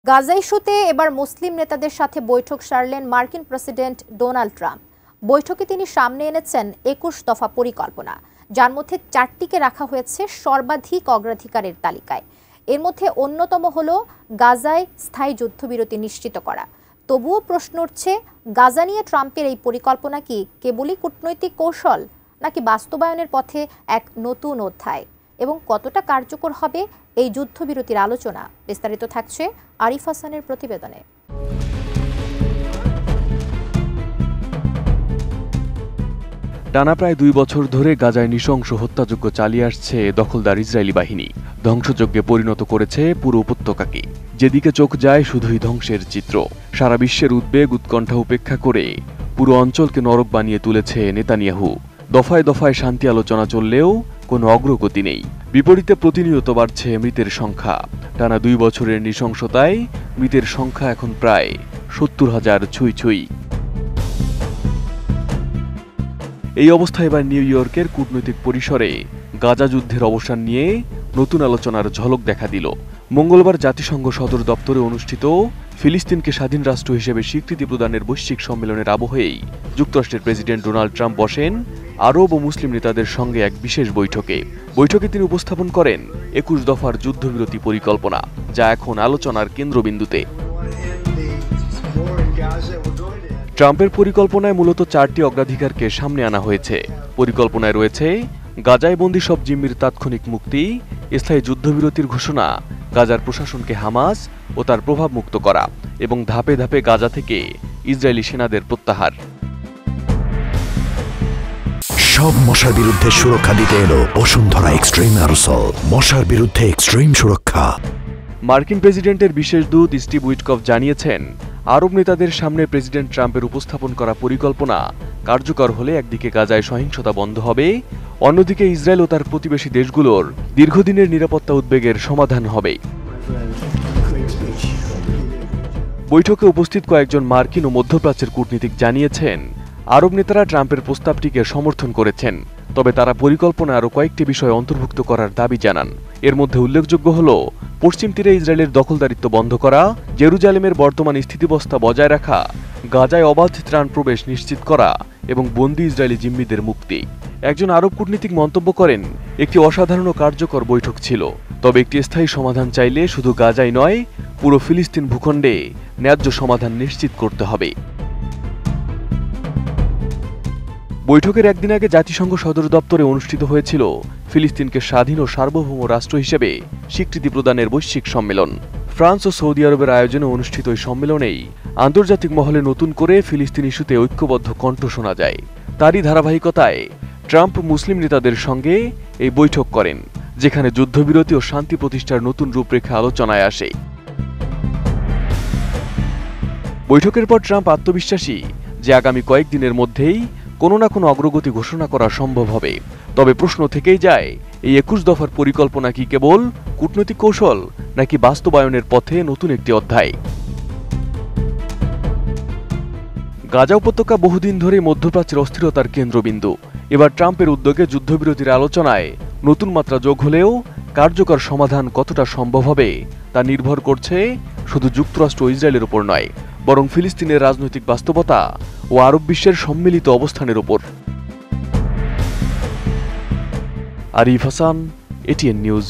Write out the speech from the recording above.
গাজা ইস্যুতে এবার মুসলিম নেতাদের সাথে বৈঠক সারলেন মার্কিন প্রেসিডেন্ট ডোনাল্ড ট্রাম্প। বৈঠকে তিনি সামনে এনেছেন ২১ দফা পরিকল্পনা, যার মধ্যে ৪টিকে রাখা হয়েছে সর্বাধিক অগ্রাধিকারের তালিকায়। এর মধ্যে অন্যতম হল গাজায় স্থায়ী যুদ্ধবিরতি নিশ্চিত করা। তবুও প্রশ্ন উঠছে, গাজা নিয়ে ট্রাম্পের এই পরিকল্পনা কি কেবলই কূটনৈতিক কৌশল, নাকি বাস্তবায়নের পথে এক নতুন অধ্যায়? এবং কতটা কার্যকর হবে এই যুদ্ধবিরতির আলোচনা? বিস্তারিত থাকছে আরিফ হাসানের প্রতিবেদনে। টানা প্রায় ২ বছর ধরে গাজায় নৃশংস হত্যাযজ্ঞ চালিয়ে আসছে দখলদার ইসরায়েলি বাহিনী। ধ্বংসযজ্ঞে পরিণত করেছে পুরো উপত্যকাকে। যেদিকে চোখ যায় শুধুই ধ্বংসের চিত্র। সারা বিশ্বের উদ্বেগ উৎকণ্ঠা উপেক্ষা করে পুরো অঞ্চলকে নরক বানিয়ে তুলেছে নেতানিয়াহু। দফায় দফায় শান্তি আলোচনা চললেও কোনো অগ্রগতি নেই। বিপরীতে প্রতিনিয়ত বাড়ছে মৃতের সংখ্যা। টানা ২ বছরের নৃশংসতায় মৃতের সংখ্যা এখন প্রায় ৭০,০০০ ছুঁই। এই অবস্থায় এবার নিউ ইয়র্কের কূটনৈতিক পরিসরে গাজা যুদ্ধের অবসান নিয়ে নতুন আলোচনার ঝলক দেখা দিল। মঙ্গলবার জাতিসংঘ সদর দপ্তরে অনুষ্ঠিত ফিলিস্তিনকে স্বাধীন রাষ্ট্র হিসেবে স্বীকৃতি প্রদানের বৈশ্বিক সম্মেলনের আবহেই যুক্তরাষ্ট্রের প্রেসিডেন্ট ডোনাল্ড ট্রাম্প বসেন আরব ও মুসলিম নেতাদের সঙ্গে এক বিশেষ বৈঠকে তিনি উপস্থাপন করেন ২১ দফার যুদ্ধবিরতি পরিকল্পনা, যা এখন আলোচনার কেন্দ্রবিন্দুতে। ট্রাম্পের পরিকল্পনায় মূলত ৪টি অগ্রাধিকারকে সামনে আনা হয়েছে। পরিকল্পনায় রয়েছে গাজায় বন্দী সব জিম্মির তাৎক্ষণিক মুক্তি, স্থায়ী যুদ্ধবিরতির ঘোষণা, গাজার প্রশাসনকে হামাস ও তার প্রভাব মুক্ত করা এবং ধাপে ধাপে গাজা থেকে ইসরায়েলি সেনাদের প্রত্যাহার। সব মশার বিরুদ্ধে সুরক্ষা দিতে এলো বসুন্ধরা এক্সট্রিম অ্যারোসল, মশার বিরুদ্ধে এক্সট্রিম সুরক্ষা। মার্কিন প্রেসিডেন্টের বিশেষ দূত স্টিভ উইটকফ জানিয়েছেন, আরব নেতাদের সামনে প্রেসিডেন্ট ট্রাম্পের উপস্থাপন করা পরিকল্পনা কার্যকর হলে একদিকে গাজায় সহিংসতা বন্ধ হবে, অন্যদিকে ইসরায়েল ও তার প্রতিবেশী দেশগুলোর দীর্ঘদিনের নিরাপত্তা উদ্বেগের সমাধান হবে। বৈঠকে উপস্থিত কয়েকজন মার্কিন ও মধ্যপ্রাচ্যের কূটনীতিক জানিয়েছেন, আরব নেতারা ট্রাম্পের প্রস্তাবটিকে সমর্থন করেছেন, তবে তারা পরিকল্পনা আরও কয়েকটি বিষয় অন্তর্ভুক্ত করার দাবি জানান। এর মধ্যে উল্লেখযোগ্য হল পশ্চিম তীরে ইসরায়েলের দখলদারিত্ব বন্ধ করা, জেরুজালেমের বর্তমান স্থিতিবস্থা বজায় রাখা, গাজায় অবাধ ত্রাণ প্রবেশ নিশ্চিত করা এবং বন্দী ইসরায়েলি জিম্মিদের মুক্তি। একজন আরব কূটনীতিক মন্তব্য করেন, একটি অসাধারণ ও কার্যকর বৈঠক ছিল, তবে একটি স্থায়ী সমাধান চাইলে শুধু গাজাই নয়, পুরো ফিলিস্তিন ভূখণ্ডে ন্যায্য সমাধান নিশ্চিত করতে হবে। বৈঠকের একদিন আগে জাতিসংঘ সদর দপ্তরে অনুষ্ঠিত হয়েছিল ফিলিস্তিনকে স্বাধীন ও সার্বভৌম রাষ্ট্র হিসেবে স্বীকৃতি প্রদানের বৈশ্বিক সম্মেলন। ফ্রান্স ও সৌদি আরবের আয়োজনে অনুষ্ঠিত এই সম্মেলনেই আন্তর্জাতিক মহলে নতুন করে ফিলিস্তিন ইস্যুতে ঐক্যবদ্ধ কণ্ঠ শোনা যায়। তারই ধারাবাহিকতায় ট্রাম্প মুসলিম নেতাদের সঙ্গে এই বৈঠক করেন, যেখানে যুদ্ধবিরতি ও শান্তি প্রতিষ্ঠার নতুন রূপরেখা আলোচনায় আসে। বৈঠকের পর ট্রাম্প আত্মবিশ্বাসী যে আগামী কয়েকদিনের মধ্যেই কোনো না কোনো অগ্রগতি ঘোষণা করা সম্ভব হবে। তবে প্রশ্ন থেকেই যায়, এই ২১ দফার পরিকল্পনা কি কেবল কূটনৈতিক কৌশল, নাকি বাস্তবায়নের পথে নতুন একটি অধ্যায়? গাজা উপত্যকা বহুদিন ধরে মধ্যপ্রাচ্যের অস্থিরতার কেন্দ্রবিন্দু। এবার ট্রাম্পের উদ্যোগে যুদ্ধবিরতির আলোচনায় নতুন মাত্রা যোগ হলেও কার্যকর সমাধান কতটা সম্ভব হবে তা নির্ভর করছে শুধু যুক্তরাষ্ট্র ও ইসরায়েলের উপর নয়, বরং ফিলিস্তিনের রাজনৈতিক বাস্তবতা ও আরব বিশ্বের সম্মিলিত অবস্থানের উপর। Arif Hasan, ATN news.